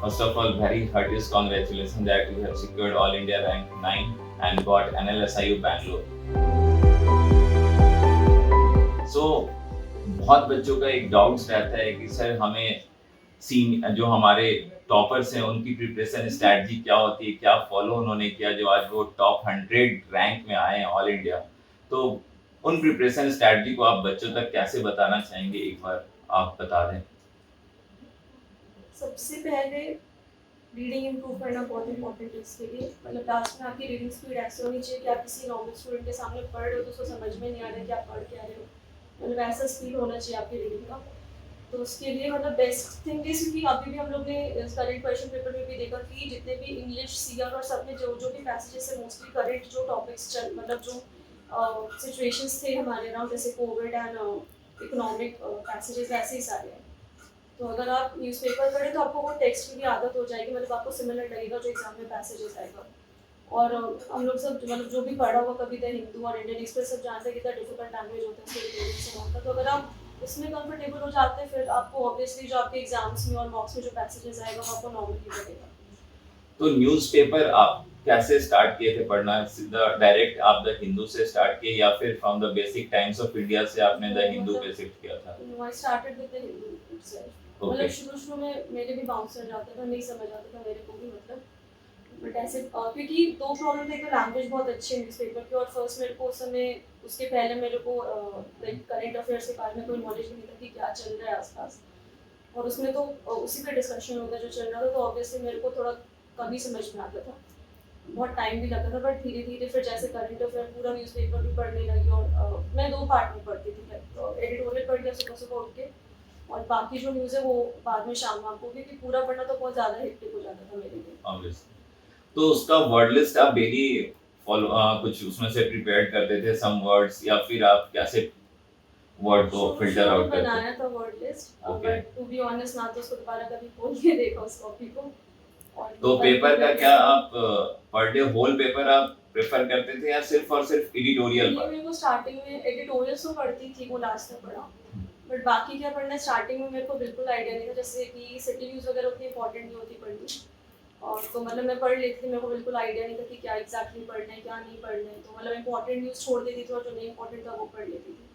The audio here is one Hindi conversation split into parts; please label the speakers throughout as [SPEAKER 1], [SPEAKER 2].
[SPEAKER 1] First of all, very heartiest congratulations that you have secured All India Rank 9 and got NLSIU Bangalore. So, बहुत बच्चों का एक डाउट्स रहता है कि सर हमें सीन जो हमारे टॉपर्स हैं उनकी प्रिपरेशन स्ट्रैटेजी क्या होती है, क्या फॉलो उन्होंने किया जो आज वो टॉप 100 रैंक में आए हैं ऑल इंडिया। तो उन प्रिपरेशन स्ट्रैटेजी को आप बच्चों तक कैसे बताना चाहेंगे, एक बार आप बता दें।
[SPEAKER 2] सबसे पहले रीडिंग इम्प्रूव करना बहुत इंपॉर्टेंट है इसके लिए। मतलब लास्ट में आपकी रीडिंग स्पीड ऐसे होनी चाहिए कि आप किसी नॉर्मल स्टूडेंट के सामने पढ़ रहे हो तो उसको समझ में नहीं आ रहा है कि आप पढ़ क्या रहे हो। मतलब ऐसा स्पीड होना चाहिए आपकी रीडिंग का। तो उसके लिए मतलब बेस्ट थिंग इज कि अभी भी हम लोग ने करंट क्वेश्चन पेपर में भी देखा कि जितने भी इंग्लिश सीआर और सब में जो जो भी पैसेजेस है मोस्टली करंट जो टॉपिक्स चल मतलब जो सिचुएशंस थे हमारे अराउंड जैसे कोविड एंड इकोनॉमिक पैसेजेस ऐसे ही सारे हैं। तो अगर आप न्यूज़पेपर पढ़ें तो आपको वो टेक्स्ट की भी आदत हो जाएगी। मतलब आपको सिमिलर लगेगा जो एग्जाम में पैसेजेस आएगा। और हम लोग सब मतलब जो भी पढ़ा हुआ कभी द हिंदू और इंडियन एक्सप्रेस सब जानते हैं कितना डिफिकल्ट लैंग्वेज होता है स्टोरी का। तो अगर आप इसमें कंफर्टेबल हो जाते हैं फिर आपको ऑब्वियसली जो आपके एग्जाम्स में और मॉक्स में जो पैसेजेस आएगा वो आपको नॉर्मली लगेगा।
[SPEAKER 1] तो न्यूज़पेपर आप कैसे स्टार्ट किए थे पढ़ना? सीधा डायरेक्ट आप द हिंदू से स्टार्ट किए या फिर from the basic times of India से आपने द हिंदू पे शिफ्ट किया था?
[SPEAKER 2] I started with the Hindu itself. मतलब शुरू में मेरे भी बाउंसर जाता था, नहीं समझ आता था मेरे को भी। मतलब बट ऐसे क्योंकि दो प्रॉब्लम थे। एक तो लैंग्वेज बहुत अच्छी है न्यूज़पेपर की और फर्स्ट मेरे को उस समय उसके पहले मेरे को लाइक करंट अफेयर्स के बारे में कोई नॉलेज नहीं था कि क्या चल रहा है आसपास। और उसमें तो उसी पे डिस्कशन होता जो चल रहा था। तो ऑब्वियसली मेरे को थोड़ा कम ही समझ में आता था, बहुत टाइम भी लगता था। बट धीरे धीरे फिर जैसे करंट अफेयर पूरा न्यूज़पेपर भी पढ़ने लगी और मैं दो पार्ट में पढ़ती थी। एडिटोरियल पढ़ लिया सुबह सुबह उठ के और बाकी जो न्यूज़ है वो बाद में शाम को, क्योंकि पूरा पढ़ना तो बहुत ज़्यादा हेक्टिक हो जाता था मेरे लिए।
[SPEAKER 1] Obviously. तो उसका वर्ड लिस्ट आप डेली फॉलो कुछ उसमें से प्रिपेयर करते थे सम वर्ड्स, या फिर आप कैसे वर्ड को फिल्टर आउट करते थे?
[SPEAKER 2] बनाया था word list
[SPEAKER 1] okay.
[SPEAKER 2] But to be honest ना तो उसको दोबारा कभी खोल के देखा उस कॉपी को। और
[SPEAKER 1] तो पेपर का क्या आप पर डे होल पेपर आप प्रेफर करते थे या सिर्फ और सिर्फ एडिटोरियल पर?
[SPEAKER 2] मेरे को स्टार्टिंग में एडिटोरियल्स तो पढ़ती थी, वो लास्ट तक पढ़ा। बट बाकी क्या पढ़ना है स्टार्टिंग में मेरे को बिल्कुल आइडिया नहीं था। जैसे कि सिटी न्यूज़ वगैरह उतनी इंपॉर्टेंट नहीं होती पढ़नी। और तो मतलब मैं पढ़ लेती थी, मेरे को बिल्कुल आइडिया नहीं था कि क्या एग्जैक्टली पढ़ना है क्या नहीं पढ़ना है। तो मतलब इंपॉर्टेंट न्यूज़ छोड़ देती थी और जो नहीं इंपॉर्टेंट था वो पढ़ लेती थी।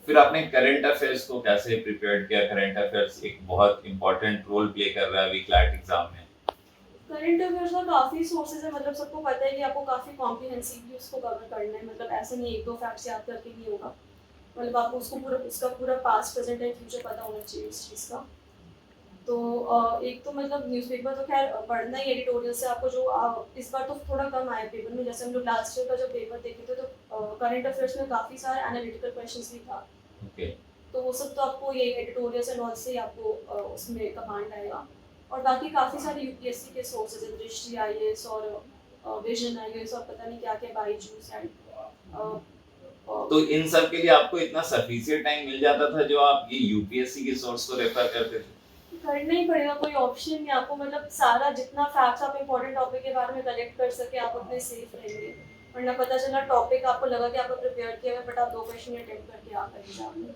[SPEAKER 1] फिर आपने करंट अफेयर्स को कैसे प्रिपेयर किया? करंट अफेयर्स एक बहुत इंपॉर्टेंट रोल प्ले कर रहा है अभी क्लैट एग्जाम में।
[SPEAKER 2] करंट अफेयर्स का काफ़ी सोर्सेज है। मतलब सबको पता है कि आपको काफ़ी कॉम्प्रिहेंसिवली उसको कवर करना है। मतलब ऐसा नहीं एक दो फैक्ट्स याद करके नहीं होगा। मतलब आपको उसको पूरा उसका पूरा पास्ट प्रेजेंट एंड फ्यूचर पता होना चाहिए उस चीज़ का। तो एक तो मतलब न्यूज़पेपर तो खैर पढ़ना ही। एडिटोरियल से आपको जो इस बार तो थोड़ा कम आया पेपर में। जैसे हम लोग लास्ट ईयर का जब पेपर देखे थे तो करंट अफेयर्स में काफ़ी सारे एनालिटिकल क्वेश्चंस भी था।
[SPEAKER 1] ओके।
[SPEAKER 2] तो वो सब तो आपको ये एडिटोरियल एंड ऑल से ही आपको उसमें कमांड आएगा। और बाकी काफ़ी सारे यूपीएससी के सोर्सेज है, दृष्टि आईएएस और विजन आईएएस और पता नहीं क्या क्या बाईजूस एंड
[SPEAKER 1] तो इन सब के लिए आपको इतना सफिशिएंट टाइम मिल जाता था जो आप ये यूपीएससी के सोर्स को रेफर करते थे?
[SPEAKER 2] करना ही पड़ेगा, कोई ऑप्शन नहीं आपको। मतलब सारा जितना फैक्ट्स आप इंपॉर्टेंट टॉपिक के बारे में कलेक्ट कर सके आप उतने सेफ रहेंगे। वरना पता चला टॉपिक आपको लगा कि आपको प्रिपेयर किया है बट आप दो क्वेश्चन अटेम्प्ट करके आ गए एग्जाम में।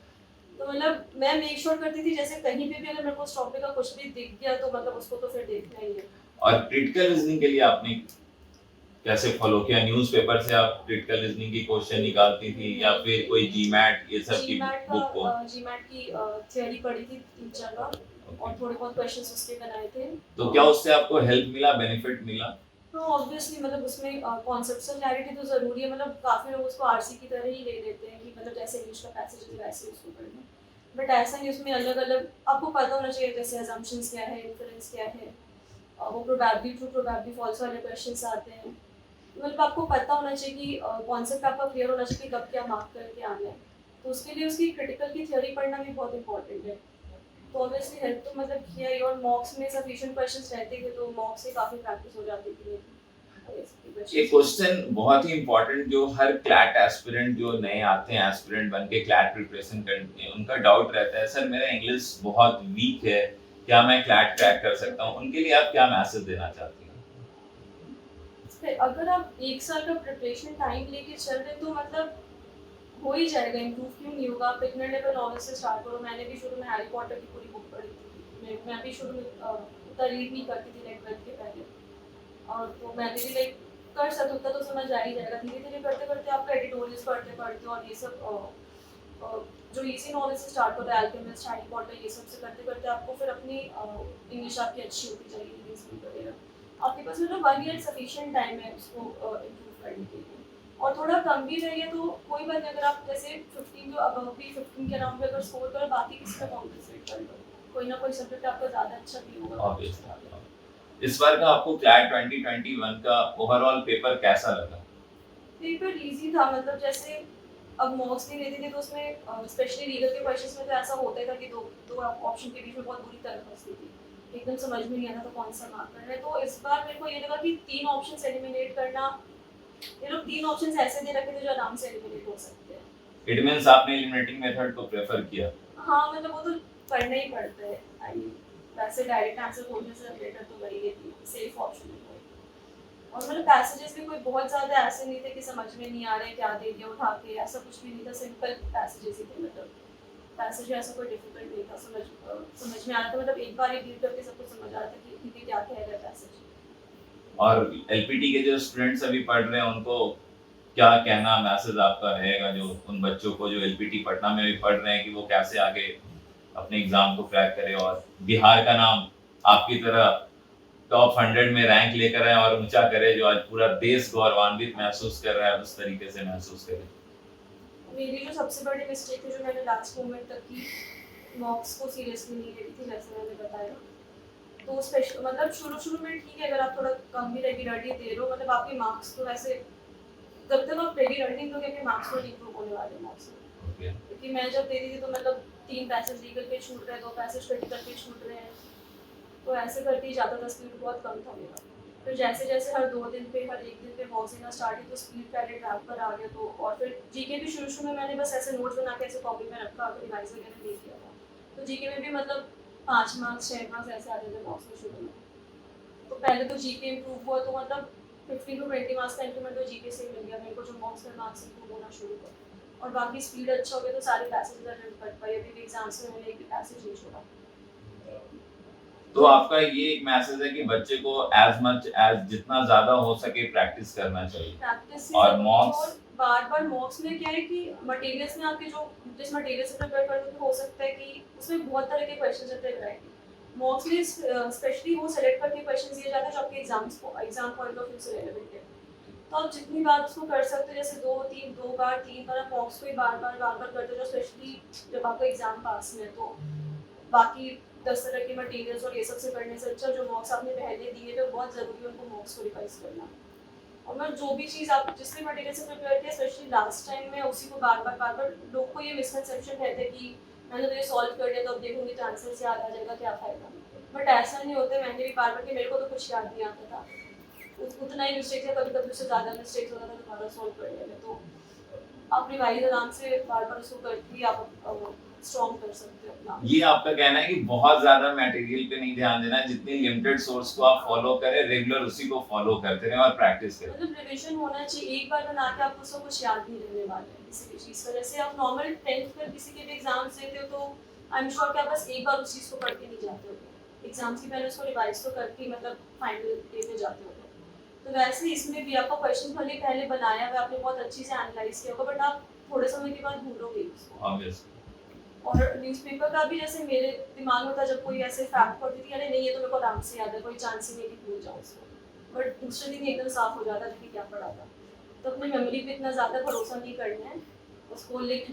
[SPEAKER 2] तो मतलब मैं मेक श्योर करती थी जैसे कहीं पे भी अगर मेरे को उस टॉपिक का कुछ भी दिख गया तो मतलब उसको तो फिर देखना ही है।
[SPEAKER 1] और क्रिटिकल रीजनिंग के लिए आपने कैसे फॉलो किया? न्यूज़पेपर से आप क्रिटिकल रीजनिंग की क्वेश्चन निकालती थी या फिर कोई जीमैट ये सब की बुक को?
[SPEAKER 2] जीमैट की थ्योरी पढ़ी थी 3-4 बार और थोड़े बहुत क्वेश्चंस उसके बनाए थे।
[SPEAKER 1] तो क्या उससे आपको हेल्प मिला, बेनिफिट मिला?
[SPEAKER 2] तो ऑब्वियसली मतलब उसमें कॉन्सेप्चुअल क्लैरिटी तो ज़रूरी है। मतलब काफ़ी लोग उसको आरसी की तरह ही ले लेते हैं कि मतलब जैसे इंग्लिश का पैसेज है वैसे उसको पढ़ना। बट ऐसा नहीं, उसमें अलग अलग आपको पता होना चाहिए जैसे अजम्पशंस क्या है, इन्फरेंस क्या है। वो प्रोबेबली ट्रू प्रोबेबली फॉल्स वाले क्वेश्चंस आते हैं। मतलब आपको पता होना चाहिए कि कॉन्सेप्ट आपका क्लियर होना चाहिए कि कब क्या मार्क करके आना है। तो उसके लिए उसकी क्रिटिकल की थ्योरी पढ़ना भी बहुत इंपॉर्टेंट है। तो ऑब्वियसली हेल्प तो मतलब किया ही। और मॉक्स में सफिशिएंट क्वेश्चंस रहते थे तो मॉक्स से काफ़ी प्रैक्टिस हो जाती थी।
[SPEAKER 1] ये क्वेश्चन बहुत ही इंपॉर्टेंट जो हर क्लैट एस्पिरेंट जो नए आते हैं एस्पिरेंट बन के क्लैट प्रिपरेशन करते हैं उनका डाउट रहता है, सर मेरा इंग्लिश बहुत वीक है, क्या मैं क्लैट क्रैक कर सकता हूँ? उनके लिए आप क्या मैसेज देना चाहती हैं?
[SPEAKER 2] अगर आप एक साल का प्रिपरेशन टाइम लेके चल रहे तो मतलब हो ही जाएगा। इम्प्रूव क्यों नहीं होगा? आप बिगनर लेवल नॉवेल से स्टार्ट करो। मैंने भी शुरू में हैरी पॉटर की पूरी बुक पढ़ी थी। मैं भी शुरू में उतना रीड नहीं करती थी लाइक 12th के पहले, और तो मैंने भी लाइक कर सकता, उतना तो समझ आ ही जाएगा, धीरे धीरे करते करते आपका एडिटोरियल्स पढ़ते पढ़ते और ये सब जो इजी नॉलेज से स्टार्ट होता है, अल्केमिस्ट, हैरी पॉटर, ये सब से करते करते आपको फिर अपनी इंग्लिश आपकी अच्छी होती जाएगी, रीडिंग स्पीड वगैरह आपके पास मतलब 1 ईयर सफिशिएंट टाइम है उसको इम्प्रूव करने के लिए। और थोड़ा कम भी रही है तो कोई बात नहीं, अगर आप जैसे 15 जो अबव भी 15 के अराउंड भी अगर स्कोर करो, बाकी किसी का कॉम्पनसेट कर लो, कोई ना कोई सब्जेक्ट आपका ज़्यादा अच्छा भी होगा।
[SPEAKER 1] ऑब्वियसली। इस बार का आपको क्लैट 2021 का ओवरऑल पेपर कैसा लगा?
[SPEAKER 2] पेपर इजी था, मतलब जैसे अब मॉक्स नहीं लेते थे तो उसमें स्पेशली लीगल के क्वेश्चंस में तो ऐसा होता ही था कि दो दो ऑप्शन के बीच में बहुत बुरी तरह फंसती थी, एकदम समझ में नहीं आता तो कौन सा मार्क करना है। तो इस बार मेरे को ये लगा कि 3 ऑप्शंस एलिमिनेट करना, ये लोग 3 ऑप्शंस ऐसे दे रखे थे जो आराम से एलिमिनेट हो सकते हैं।
[SPEAKER 1] इट मींस आपने एलिमिनेटिंग मेथड को प्रेफर किया?
[SPEAKER 2] हाँ, मतलब वो तो करना ही पड़ता है। आई मीन वैसे डायरेक्ट आंसर खोजने से बेटर तो वही है कि सेफ ऑप्शन है। और मतलब पैसेजेस भी कोई बहुत ज़्यादा ऐसे नहीं थे कि समझ में नहीं आ रहे क्या दे दिया उठा के, ऐसा कुछ भी नहीं था, सिंपल पैसेजेस ही थे, मतलब पैसेज ऐसा कोई डिफिकल्ट नहीं था, समझ में आ रहा था, मतलब एक बार ही रीड करके सब कुछ समझ आ रहा था कि ठीक है क्या कह रहा है पैसेज।
[SPEAKER 1] और एलपीटी के जो स्टूडेंट्स अभी पढ़ रहे हैं उनको क्या कहना मैसेज आपका रहेगा, जो उन बच्चों को जो एलपीटी पटना में भी पढ़ रहे हैं, कि वो कैसे आगे अपने एग्जाम को क्रैक करें और बिहार का नाम आपकी तरह टॉप 100 में रैंक लेकर आए और ऊंचा करे, जो आज पूरा देश गौरवान्वित महसूस कर रहा है, उस तरीके से महसूस करे?
[SPEAKER 2] मेरी जो सबसे बड़ी मिस्टेक थी, जो मैंने लास्ट मोमेंट तक की मॉक्स को सीरियसली नहीं ले रही थी, जैसे मैंने बताया, तो स्पेशल मतलब शुरू में ठीक है, अगर आप थोड़ा कम भी रेगुलरली दे रहे हो, मतलब आपके मार्क्स तो वैसे जब तक आप रेगुलरली दोगे आपके मार्क्स तो इंप्रूव होने वाले हैं मॉक्स में।
[SPEAKER 1] ओके।
[SPEAKER 2] क्योंकि मैं जब दे रही थी तो मतलब 3 पैसेज लीगल के छूट रहे हैं, 2 पैसेज क्रिटिकल के छूट रहे हैं, तो ऐसे करके ही ज़्यादा था, स्पीड बहुत कम था मेरा। फिर जैसे जैसे हर 2 दिन पे हर 1 दिन पे मॉक्स देना स्टार्ट हुई तो स्पीड पहले ट्रैक पर आ गया, तो और फिर जीके भी शुरू में मैंने बस ऐसे नोट्स बना के ऐसे कॉपी में रखा, रिवाइज वगैरह नहीं किया था, तो जीके में भी मतलब 5 मार्क्स 6 मार्क्स ऐसे आते थे मॉक्स में शुरू में। तो पहले तो जीके इम्प्रूव हुआ तो मतलब 15 टू 20 मार्क्स का इंक्रीमेंट तो जीके से ही मिल गया मेरे को, जो मॉक्स में मार्क्स इम्प्रूव होना शुरू हुआ, और बाकी स्पीड अच्छा हो गया तो सारे पैसेज अटेम्प्ट कर पाई, अभी भी एग्जाम्स में मैंने एक भी पैसेज नहीं छोड़ा।
[SPEAKER 1] तो आपका ये एक मैसेज है कि बच्चे को एज मच एज जितना ज्यादा हो सके प्रैक्टिस करना चाहिए,
[SPEAKER 2] प्रैक्टिस
[SPEAKER 1] और मॉक्स
[SPEAKER 2] बार मॉक्स में क्या है कि मटेरियल्स में आपके जो जिस मटेरियल से प्रिपेयर करते हो सकता है कि उसमें बहुत तरह के क्वेश्चंस होते हैं, वैरायटी मॉक्स में स्पेशली वो सेलेक्ट करके क्वेश्चंस दिए जाते हैं जो आपके एग्जाम पॉइंट ऑफ व्यू से रेलेवेंट है, तो आप जितनी बार उसको कर सकते हो, जैसे 2 बार 3 बार आप मॉक्स को ही बार बार करते हो, स्पेशली जब आपका एग्जाम पास में है, तो बाकी 10 तरह के मटेरियल्स और ये सब से करने से अच्छा जो मॉक्स आपने पहले दिए थे बहुत ज़रूरी है उनको मॉक्स को रिवाइज करना। और मैं जो भी चीज़ आप जिस भी मटेरियल से प्रिपेयर किया, स्पेशली लास्ट टाइम में उसी को बार बार लोग को ये मिसकंसेप्शन रहता है कि मैंने तो ये सॉल्व कर लिया तो अब देखूंगी तो आंसर याद आ जाएगा, क्या फायदा। बट ऐसा नहीं होता, मैंने भी बार कि मेरे को तो कुछ याद नहीं आता था, उतना ही मिस्टेक है, कभी कभी उससे ज़्यादा मिस्टेक्स होता था, दोबारा सॉल्व कर लिया, तो आप रिवाइज आराम से बार उसको करके आप स्ट्रॉन्ग कर सकते हो अपना।
[SPEAKER 1] ये आपका कहना है कि बहुत ज्यादा मटेरियल पे नहीं ध्यान देना, जितनी लिमिटेड सोर्स को आप फॉलो करें, रेगुलर उसी को फॉलो करते रहें और प्रैक्टिस करें।
[SPEAKER 2] मतलब रिवीजन होना चाहिए, एक बार बना के आपको उसको कुछ याद नहीं रहने वाला है किसी भी चीज़ का। जैसे आप नॉर्मल 10th में किसी के भी एग्जाम्स देते हो तो आई एम श्योर कि आप बस एक बार उस चीज़ को पढ़ के नहीं जाते हो, एग्जाम्स की पहले उसको रिवाइज तो करके मतलब फाइनल डे पे जाते हो। तो वैसे इसमें भी आपका क्वेश्चन भले पहले बनाया हुआ आपने बहुत अच्छी से एनालाइज किया होगा, बट आप थोड़े समय के बाद भूलोगे उसको।
[SPEAKER 1] ऑब्वियसली।
[SPEAKER 2] और न्यूज़पेपर का भी जैसे मेरे दिमाग में था जब कोई ऐसे फैक्ट पढ़ती थी, अरे नहीं ये तो मेरे को आराम से याद है, कोई चांस ही नहीं कि भूल जाऊँ उसको, बट दूसरे दिन एकदम साफ हो जाता था कि क्या पढ़ा था। तो अपनी मेमोरी पे इतना ज़्यादा भरोसा नहीं करना है, उसको लिख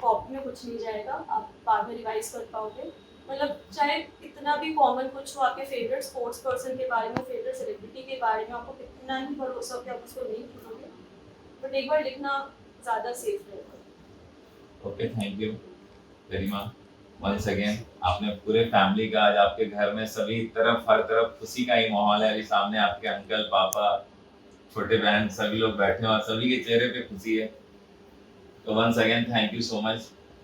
[SPEAKER 2] कॉपी में कुछ नहीं जाएगा, आप बाद में रिवाइज कर पाओगे। मतलब चाहे कितना भी कॉमन कुछ हो, आपके फेवरेट स्पोर्ट्स पर्सन के बारे में, फेवरेट सेलिब्रिटी के बारे में आपको कितना ही भरोसा हो कि आप उसको नहीं भूलोगे, बट एक बार लिखना ज़्यादा सेफ रहेगा।
[SPEAKER 1] Okay, thank you Garima once again. आपने पूरे फैमिली का, आज आपके घर में सभी तरफ हर तरफ खुशी का ही माहौल है, अभी सामने आपके अंकल, पापा, छोटे बहन सभी लोग बैठे हैं और सभी के चेहरे पे खुशी है। तो once again thank you so much.